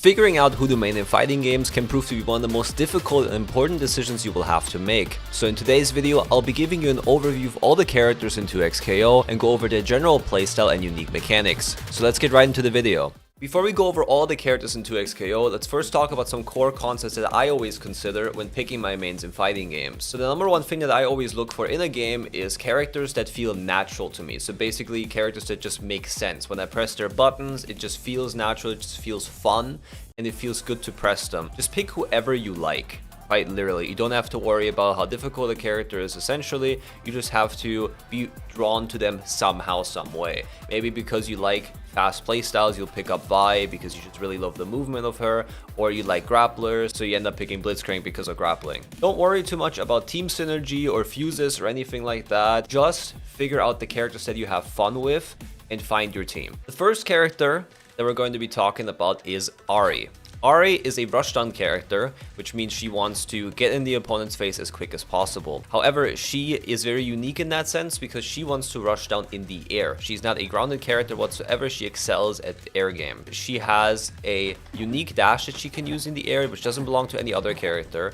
Figuring out who to main in fighting games can prove to be one of the most difficult and important decisions you will have to make. So in today's video, I'll be giving you an overview of all the characters in 2xKO and go over their general playstyle and unique mechanics. So let's get right into the video. Before we go over all the characters in 2xKO, let's first talk about some core concepts that I always consider when picking my mains in fighting games. So the number one thing that I always look for in a game is characters that feel natural to me. So basically characters that just make sense. When I press their buttons, it just feels natural, it just feels fun, and it feels good to press them. Just pick whoever you like. Quite literally, you don't have to worry about how difficult a character is. Essentially, you just have to be drawn to them somehow, some way. Maybe because you like fast playstyles, you'll pick up Vi because you just really love the movement of her, or you like grapplers, so you end up picking Blitzcrank because of grappling. Don't worry too much about team synergy or fuses or anything like that. Just figure out the characters that you have fun with and find your team. The first character that we're going to be talking about is Ahri. Ahri is a rushdown character, which means she wants to get in the opponent's face as quick as possible. However, she is very unique in that sense because she wants to rush down in the air. She's not a grounded character whatsoever, she excels at the air game. She has a unique dash that she can use in the air, which doesn't belong to any other character.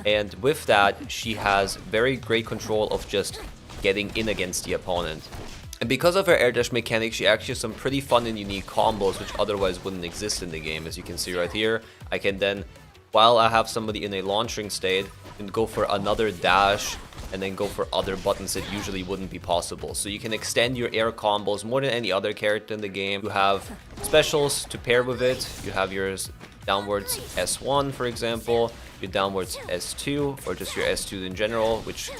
And with that, she has very great control of just getting in against the opponent. And because of her air dash mechanic, she actually has some pretty fun and unique combos which otherwise wouldn't exist in the game. As you can see right here, I can then, while I have somebody in a launching state, can go for another dash and then go for other buttons that usually wouldn't be possible. So you can extend your air combos more than any other character in the game. You have specials to pair with it. You have your downwards S1, for example, your downwards S2, or just your S2 in general, which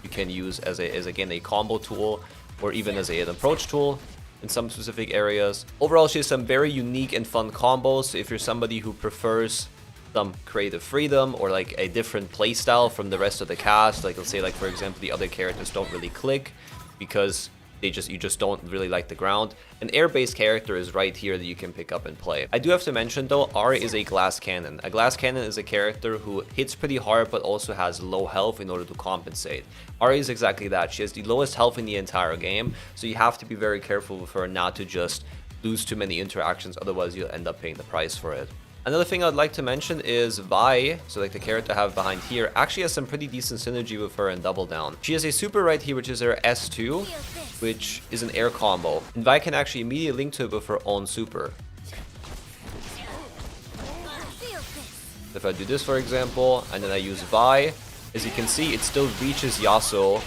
you can use as again a combo tool, or even as an approach tool in some specific areas. Overall, she has some very unique and fun combos. So if you're somebody who prefers some creative freedom or like a different playstyle from the rest of the cast, like let's say like for example the other characters don't really click because you just don't really like the ground, an air-based character is right here that you can pick up and play. I do have to mention though, Ahri is a glass cannon. A glass cannon is a character who hits pretty hard but also has low health in order to compensate. Ahri is exactly that. She has the lowest health in the entire game, so you have to be very careful with her not to just lose too many interactions, otherwise you'll end up paying the price for it. Another thing I'd like to mention is Vi, so like the character I have behind here, actually has some pretty decent synergy with her in Double Down. She has a super right here, which is her S2, which is an air combo. And Vi can actually immediately link to it with her own super. If I do this, for example, and then I use Vi, as you can see, it still reaches Yasuo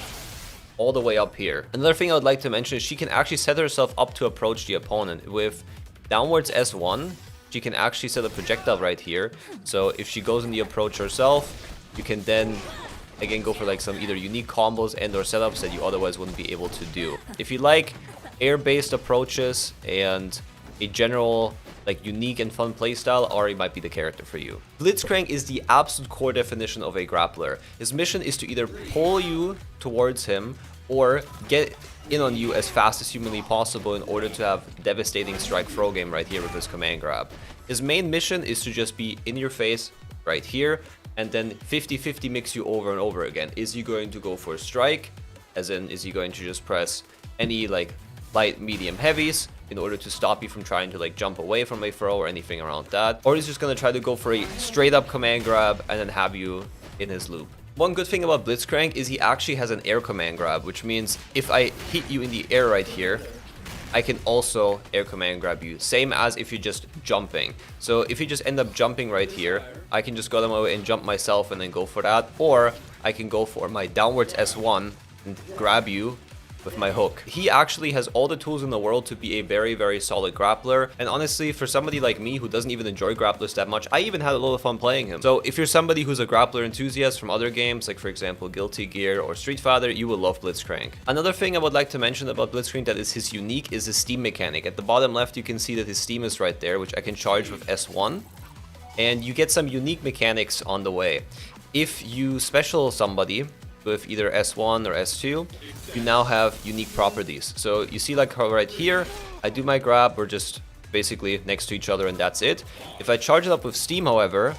all the way up here. Another thing I would like to mention is she can actually set herself up to approach the opponent. With downwards S1, she can actually set a projectile right here. So if she goes in the approach herself, you can then again go for like some either unique combos and or setups that you otherwise wouldn't be able to do. If you like air-based approaches and a general like unique and fun playstyle, Ahri might be the character for you. Blitzcrank is the absolute core definition of a grappler. His mission is to either pull you towards him or get in on you as fast as humanly possible in order to have devastating strike throw game right here with his command grab. His main mission is to just be in your face right here and then 50-50 mix you over and over again. Is he going to go for a strike? As in, is he going to just press any like light, medium, heavies in order to stop you from trying to like jump away from a throw or anything around that? Or he's just going to try to go for a straight up command grab and then have you in his loop. One good thing about Blitzcrank is he actually has an air command grab, which means if I hit you in the air right here, I can also air command grab you, same as if you're just jumping. So if you just end up jumping right here, I can just go down my way and jump myself and then go for that, or I can go for my downwards S1 and grab you with my hook. He actually has all the tools in the world to be a very, very solid grappler. And honestly, for somebody like me who doesn't even enjoy grapplers that much, I even had a lot of fun playing him. So if you're somebody who's a grappler enthusiast from other games, like for example Guilty Gear or Street Fighter, you will love Blitzcrank. Another thing I would like to mention about Blitzcrank that is his unique is his steam mechanic. At the bottom left, you can see that his steam is right there, which I can charge with S1. And you get some unique mechanics on the way. If you special somebody with either S1 or S2, you now have unique properties. So you see like how right here, I do my grab, we're just basically next to each other and that's it. If I charge it up with steam, however,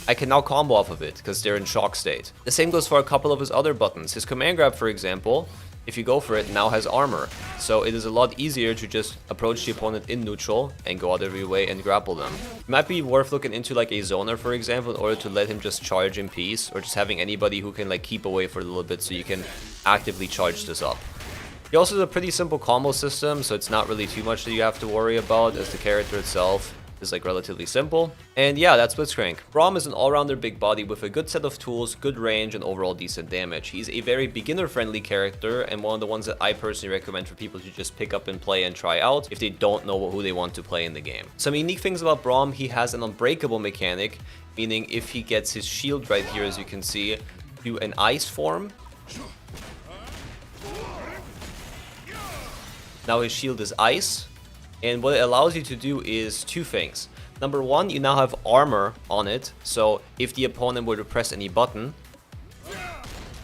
I can now combo off of it because they're in shock state. The same goes for a couple of his other buttons. His command grab, for example, if you go for it, now has armor. So it is a lot easier to just approach the opponent in neutral and go out of your way and grapple them. It might be worth looking into like a zoner, for example, in order to let him just charge in peace, or just having anybody who can like keep away for a little bit so you can actively charge this up. He also has a pretty simple combo system, so it's not really too much that you have to worry about, as the character itself is like relatively simple. And yeah, that's Blitzcrank. Braum is an all-rounder big body with a good set of tools, good range, and overall decent damage. He's a very beginner-friendly character, and one of the ones that I personally recommend for people to just pick up and play and try out if they don't know who they want to play in the game. Some unique things about Braum: he has an unbreakable mechanic, meaning if he gets his shield right here, as you can see, do an ice form. Now his shield is ice. And what it allows you to do is two things. Number one, you now have armor on it. So if the opponent were to press any button,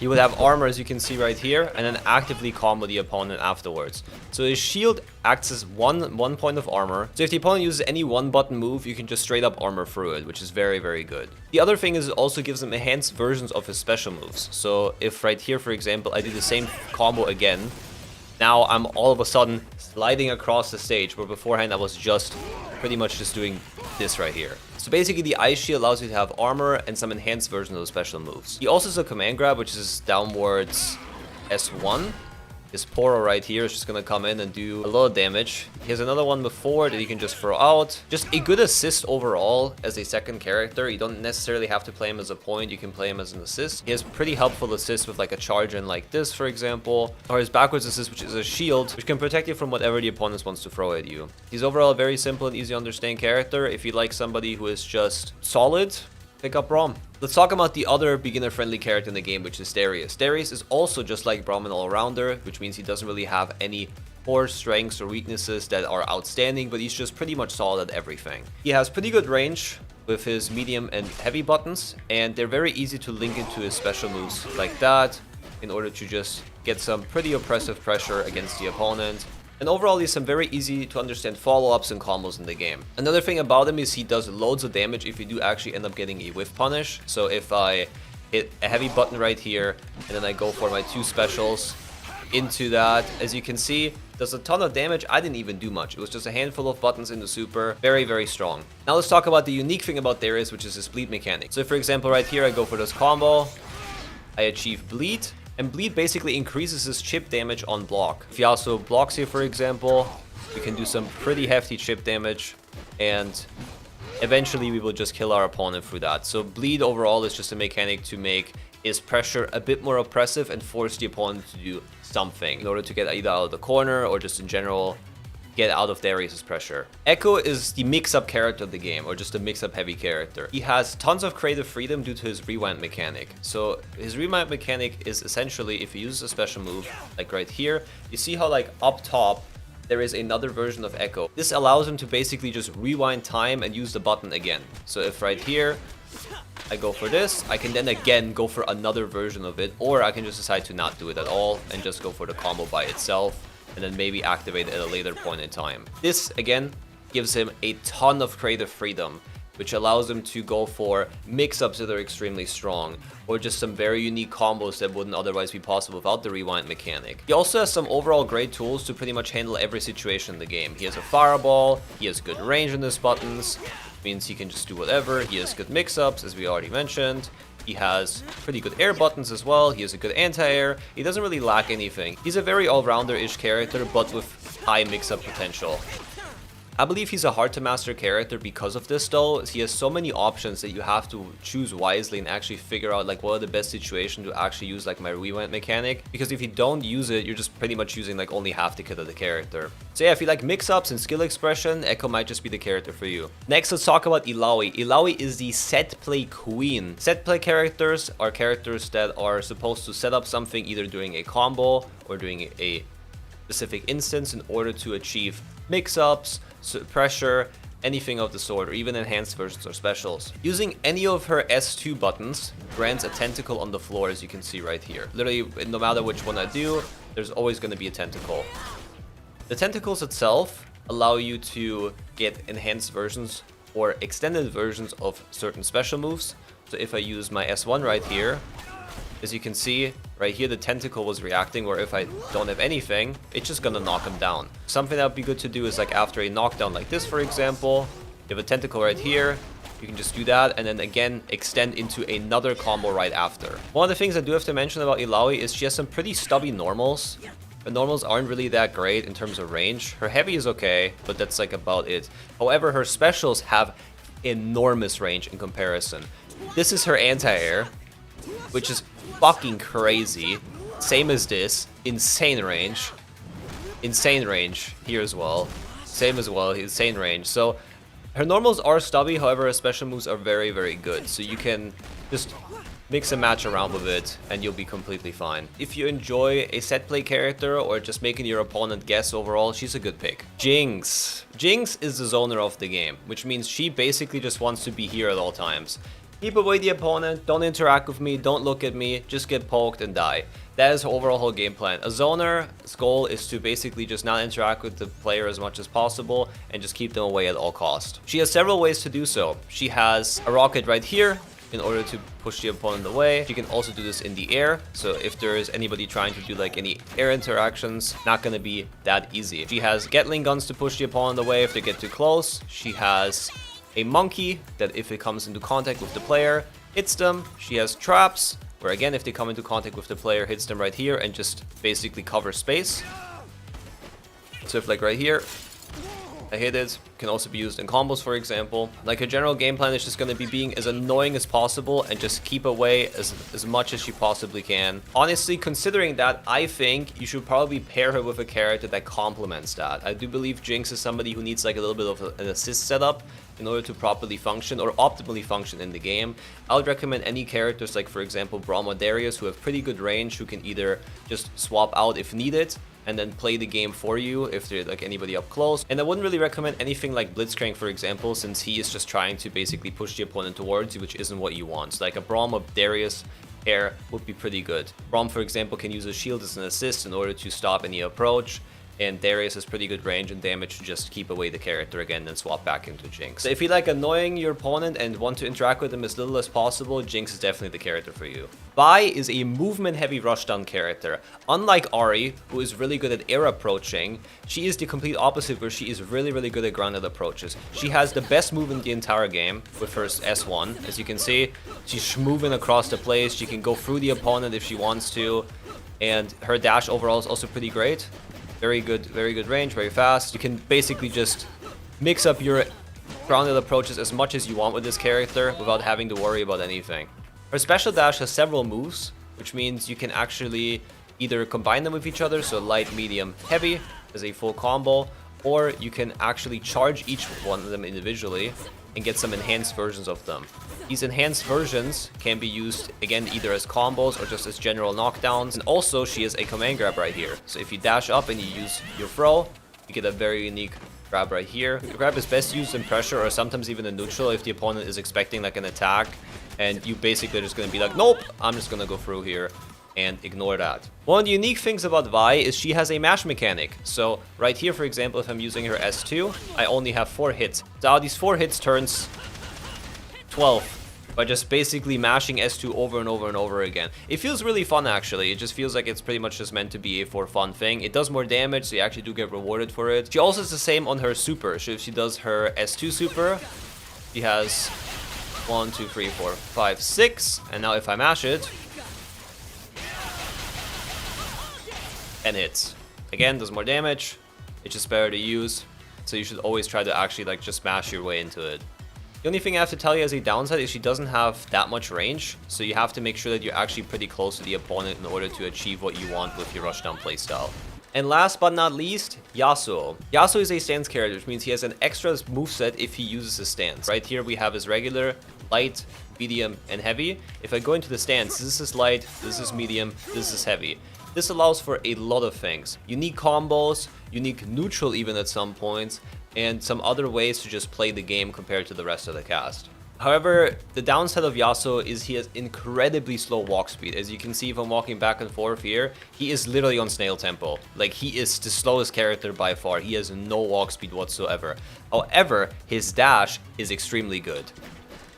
you would have armor, as you can see right here, and then actively combo the opponent afterwards. So his shield acts as one point of armor. So if the opponent uses any one button move, you can just straight up armor through it, which is very, very good. The other thing is it also gives him enhanced versions of his special moves. So if right here, for example, I do the same combo again, now I'm all of a sudden sliding across the stage, where beforehand I was just pretty much just doing this right here. So basically the ice shield allows you to have armor and some enhanced version of the special moves. He also has a command grab, which is downwards S1. His Poro right here is just going to come in and do a lot of damage. He has another one before that he can just throw out. Just a good assist overall as a second character. You don't necessarily have to play him as a point, you can play him as an assist. He has pretty helpful assists with like a charge in like this, for example. Or his backwards assist, which is a shield, which can protect you from whatever the opponent wants to throw at you. He's overall a very simple and easy to understand character. If you like somebody who is just solid, pick up Braum. Let's talk about the other beginner-friendly character in the game, which is Darius. Darius is also just like Braum, an all-rounder, which means he doesn't really have any core strengths or weaknesses that are outstanding, but he's just pretty much solid at everything. He has pretty good range with his medium and heavy buttons, and they're very easy to link into his special moves like that in order to just get some pretty oppressive pressure against the opponent. And overall, he's some very easy to understand follow-ups and combos in the game. Another thing about him is he does loads of damage if you do actually end up getting a whiff punish. So if I hit a heavy button right here, and then I go for my two specials into that, as you can see, does a ton of damage. I didn't even do much. It was just a handful of buttons in the super. Very, very strong. Now let's talk about the unique thing about Darius, which is his bleed mechanic. So for example, right here, I go for this combo. I achieve bleed. And bleed basically increases his chip damage on block. If Yasuo blocks here, for example, we can do some pretty hefty chip damage, and eventually we will just kill our opponent through that. So bleed overall is just a mechanic to make his pressure a bit more oppressive and force the opponent to do something in order to get either out of the corner or just in general get out of Darius's pressure. Ekko is the mix-up character of the game, or just a mix-up heavy character. He has tons of creative freedom due to his rewind mechanic. So his rewind mechanic is essentially, if he uses a special move, like right here, you see how like up top there is another version of Ekko. This allows him to basically just rewind time and use the button again. So if right here I go for this, I can then again go for another version of it, or I can just decide to not do it at all and just go for the combo by itself, and then maybe activate it at a later point in time. This, again, gives him a ton of creative freedom, which allows him to go for mix-ups that are extremely strong, or just some very unique combos that wouldn't otherwise be possible without the rewind mechanic. He also has some overall great tools to pretty much handle every situation in the game. He has a fireball, he has good range in his buttons, means he can just do whatever. He has good mix-ups, as we already mentioned. He has pretty good air buttons as well. He has a good anti-air. He doesn't really lack anything. He's a very all-rounder-ish character, but with high mix-up potential. I believe he's a hard-to-master character because of this, though. He has so many options that you have to choose wisely and actually figure out like what are the best situations to actually use like my rewind mechanic. Because if you don't use it, you're just pretty much using like only half the kit of the character. So yeah, if you like mix-ups and skill expression, Ekko might just be the character for you. Next, let's talk about Illaoi. Illaoi is the set play queen. Set play characters are characters that are supposed to set up something either during a combo or during a specific instance in order to achieve mix-ups, pressure, anything of the sort, or even enhanced versions or specials. Using any of her S2 buttons grants a tentacle on the floor, as you can see right here. Literally, no matter which one I do, there's always going to be a tentacle. The tentacles itself allow you to get enhanced versions or extended versions of certain special moves. So if I use my S1 right here, as you can see, right here the tentacle was reacting, where if I don't have anything, it's just gonna knock him down. Something that would be good to do is like after a knockdown like this, for example, you have a tentacle right here, you can just do that and then again extend into another combo right after. One of the things I do have to mention about Illaoi is she has some pretty stubby normals. The normals aren't really that great in terms of range. Her heavy is okay, but that's like about it. However, her specials have enormous range in comparison. This is her anti-air, which is fucking crazy. Same as this. Insane range. Insane range here as well. Same as well. Insane range. So her normals are stubby, however her special moves are very, very good. So you can just mix and match around with it and you'll be completely fine. If you enjoy a set play character or just making your opponent guess overall, she's a good pick. Jinx. Jinx is the zoner of the game, which means she basically just wants to be here at all times. Keep away the opponent, don't interact with me, don't look at me, just get poked and die. That is her overall whole game plan. A zoner's goal is to basically just not interact with the player as much as possible and just keep them away at all cost. She has several ways to do so. She has a rocket right here in order to push the opponent away. She can also do this in the air, so if there is anybody trying to do like any air interactions, not gonna be that easy. She has Gatling guns to push the opponent away if they get too close. She has a monkey that if it comes into contact with the player, hits them. She has traps, where again if they come into contact with the player, hits them right here and just basically covers space. So if like right here, I hit it, can also be used in combos, for example. Like her general game plan is just going to be being as annoying as possible and just keep away as much as she possibly can. Honestly, considering that, I think you should probably pair her with a character that complements that. I do believe Jinx is somebody who needs like a little bit of an assist setup in order to properly function or optimally function in the game. I would recommend any characters like, for example, Braum or Darius, who have pretty good range, who can either just swap out if needed and then play the game for you if they're like anybody up close. And I wouldn't really recommend anything like Blitzcrank, for example, since he is just trying to basically push the opponent towards you, which isn't what you want. So like a Braum or Darius pair would be pretty good. Braum, for example, can use a shield as an assist in order to stop any approach, and Darius has pretty good range and damage to just keep away the character again and then swap back into Jinx. So if you like annoying your opponent and want to interact with them as little as possible, Jinx is definitely the character for you. Vi is a movement heavy rushdown character. Unlike Ahri, who is really good at air approaching, she is the complete opposite, where she is really, really good at grounded approaches. She has the best move in the entire game with her S1. As you can see, she's moving across the place. She can go through the opponent if she wants to, and her dash overall is also pretty great. Very good range, very fast. You can basically just mix up your grounded approaches as much as you want with this character without having to worry about anything. Her special dash has several moves, which means you can actually either combine them with each other, so light, medium, heavy as a full combo, or you can actually charge each one of them individually and get some enhanced versions of them. These enhanced versions can be used again either as combos or just as general knockdowns. And also she has a command grab right here. So if you dash up and you use your throw, you get a very unique grab right here. The grab is best used in pressure or sometimes even in neutral if the opponent is expecting like an attack and you basically are just going to be like, nope, I'm just going to go through here and ignore that. One of the unique things about Vi is she has a mash mechanic. So right here, for example, if I'm using her S2, I only have 4 hits. So out of these 4 hits turns 12 by just basically mashing S2 over and over and over again. It feels really fun, actually. It just feels like it's pretty much just meant to be a for fun thing. It does more damage, so you actually do get rewarded for it. She also is the same on her super. So if she does her S2 super, she has 1, 2, 3, 4, 5, 6. And now if I mash it, 10 hits. Again, does more damage. It's just better to use. So you should always try to actually like just smash your way into it. The only thing I have to tell you as a downside is she doesn't have that much range, so you have to make sure that you're actually pretty close to the opponent in order to achieve what you want with your rushdown playstyle. And last but not least, Yasuo. Yasuo is a stance character, which means he has an extra moveset if he uses his stance. Right here we have his regular, light, medium, and heavy. If I go into the stance, this is light, this is medium, this is heavy. This allows for a lot of things. Unique combos, unique neutral even at some points, and some other ways to just play the game compared to the rest of the cast. However, the downside of Yasuo is he has incredibly slow walk speed. As you can see if I'm walking back and forth here, he is literally on snail tempo. Like, he is the slowest character by far. He has no walk speed whatsoever. However, his dash is extremely good.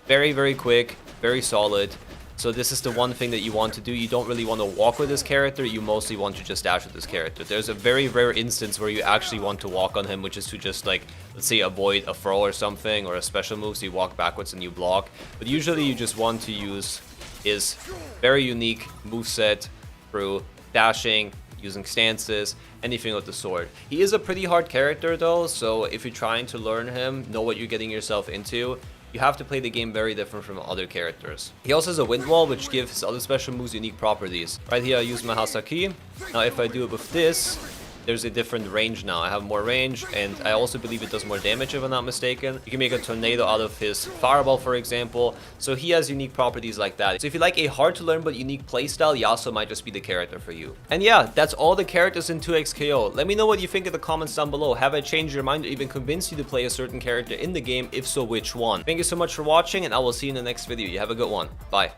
Very, very quick, very solid. So this is the one thing that you want to do. You don't really want to walk with this character. You mostly want to just dash with this character. There's a very rare instance where you actually want to walk on him, which is to just, like, let's say avoid a throw or something, or a special move, so you walk backwards and you block. But usually you just want to use his very unique moveset through dashing, using stances, anything with the sword. He is a pretty hard character though, so if you're trying to learn him, know what you're getting yourself into. You have to play the game very different from other characters. He also has a wind wall, which gives his other special moves unique properties. Right here I use my Hasaki. Now if I do it with this, there's a different range now. I have more range, and I also believe it does more damage if I'm not mistaken. You can make a tornado out of his fireball, for example. So he has unique properties like that. So if you like a hard to learn but unique playstyle, Yasuo might just be the character for you. And yeah, that's all the characters in 2xKO. Let me know what you think in the comments down below. Have I changed your mind or even convinced you to play a certain character in the game? If so, which one? Thank you so much for watching, and I will see you in the next video. You have a good one. Bye.